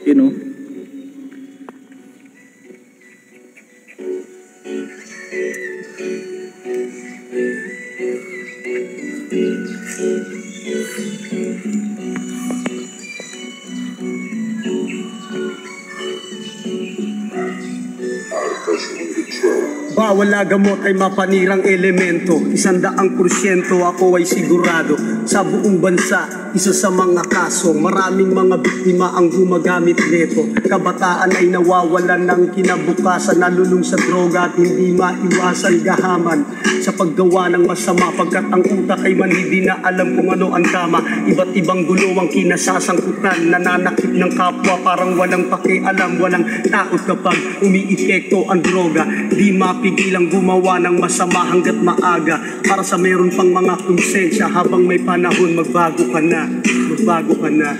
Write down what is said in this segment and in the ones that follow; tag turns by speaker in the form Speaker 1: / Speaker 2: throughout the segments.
Speaker 1: you know.
Speaker 2: Bawal na gamot ay mapanirang elemento, 100% ako ay sigurado. Sa buong bansa, isa sa mga kaso, maraming mga biktima ang gumagamit nito. Kabataan ay nawawalan ng kinabukasan, nalulung sa droga at hindi maiwasan gahaman sa paggawa ng masama, pagkat ang utak ay hindi na alam kung ano ang tama. Iba't ibang gulo ang kinasasangkutan, nananakit ng kapwa parang walang pakialam, walang takot kapag umiipekto ang droga. Di mapigilang gumawa ng masama hanggat maaga, para sa meron pang mga konsensya. Habang may panahon, magbago ka na, magbago ka na.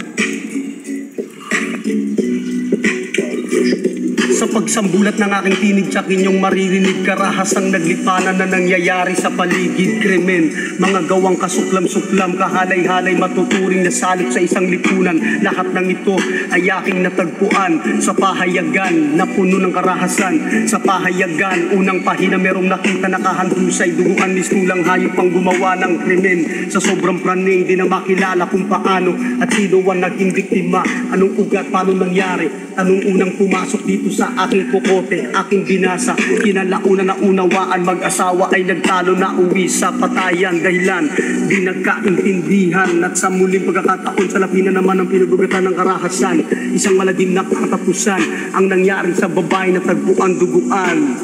Speaker 2: Sa pagsambulat ng aking tinig, tsak inyong maririnig karahasang naglipanan na nangyayari sa paligid. Krimen, mga gawang kasuklam-suklam, kahalay-halay, matuturing na salot sa isang lipunan. Lahat ng ito ay aking natagpuan sa pahayagan na puno ng karahasan. Sa pahayagan, unang pahina merong nakita nakahandusay, duguan mistulang hayop ang gumawa ng krimen. Sa sobrang praning, di na makilala kung paano at sino ang naging biktima. Anong ugat, paano nangyari? Anong unang pumasok dito sa aking kokote, aking binasa? Kinalauna na unawaan, mag-asawa ay nagtalo na uwi sa patayan. Dahilan, di nagkaintindihan, at sa muling pagkakataon sa lapina naman ang pinagugatan ng karahasan. Isang malalim na katapusan ang nangyari sa babae na tagpuan duguan.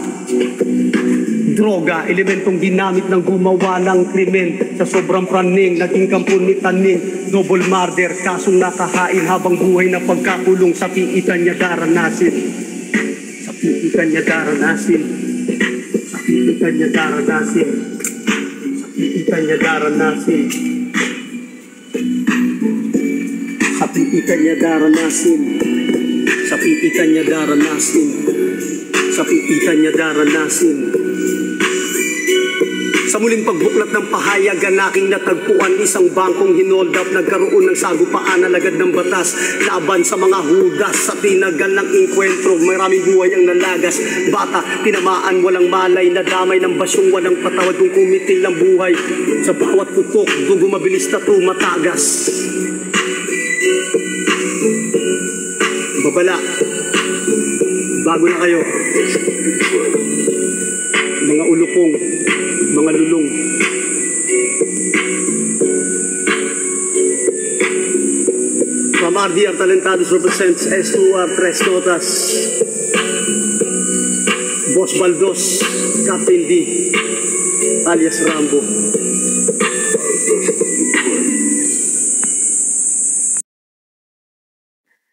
Speaker 2: Droga, elementong ginamit ng gumawa ng krimen. Sa sobrang praning, naging kampon ni taning. Double murder, kasong nakahain habang buhay na pagkakulong. Sa piitan niya daranasin, sa piitan niya daranasin, sa piitan niya daranasin, sa piitan niya daranasin, sa piitan niya daranasin, sa piitan niya daranasin, sa piitan niya daranasin. Sa muling pagbuklat ng pahayag ang aking natagpuan, isang bangkong hinold up, nagkaroon ng sagupaan na lagad ng batas laban sa mga hudas. Sa tinagal ng inkwentro, maraming buhay ang nalagas. Bata, tinamaan, walang malay, nadamay ng basyong walang patawad kung kumitil ng buhay. Sa bawat putok, dugo mabilis na tumatagas. Babala, bago na kayo, mga ulupong, mga lulong. From RDR Talentados represents S2R Tres Notas, Boss Baldos, Captain D, alias Rambo.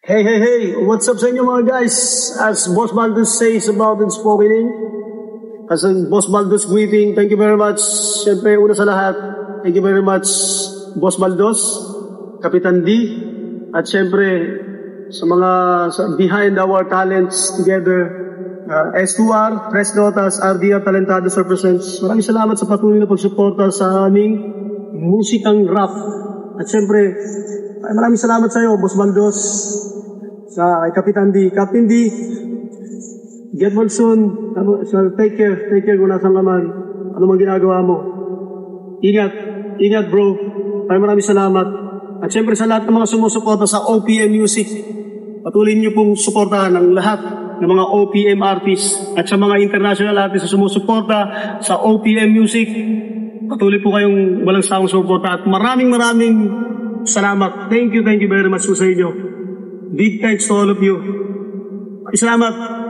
Speaker 2: Hey, what's up sa inyo mga guys? As Boss Baldos says about Unspokening, as Boss Baldos greeting, thank you very much. Siyempre, una sa lahat, thank you very much, Boss Baldos, Kapitan D, at siyempre, sa mga behind our talents together, S2R, Tres Notas, RDR Talentados represents. Maraming salamat sa patuloy na pagsuporta sa aming musikang rap. At siyempre, maraming salamat sa iyo, Boss Baldos, sa Kapitan D. Captain D, get well soon. So, take care kung nasan ka man. Ano man ginagawa mo. Ingat bro. Maraming salamat. At siyempre sa lahat ng mga sumusuporta sa OPM Music, patuloy niyo pong suportahan ang lahat ng mga OPM artists at sa mga international artists na sumusuporta sa OPM Music. Patuloy po kayong walang sawang suporta at maraming salamat. Thank you very much po sa inyo. Big thanks to all of you. Salamat.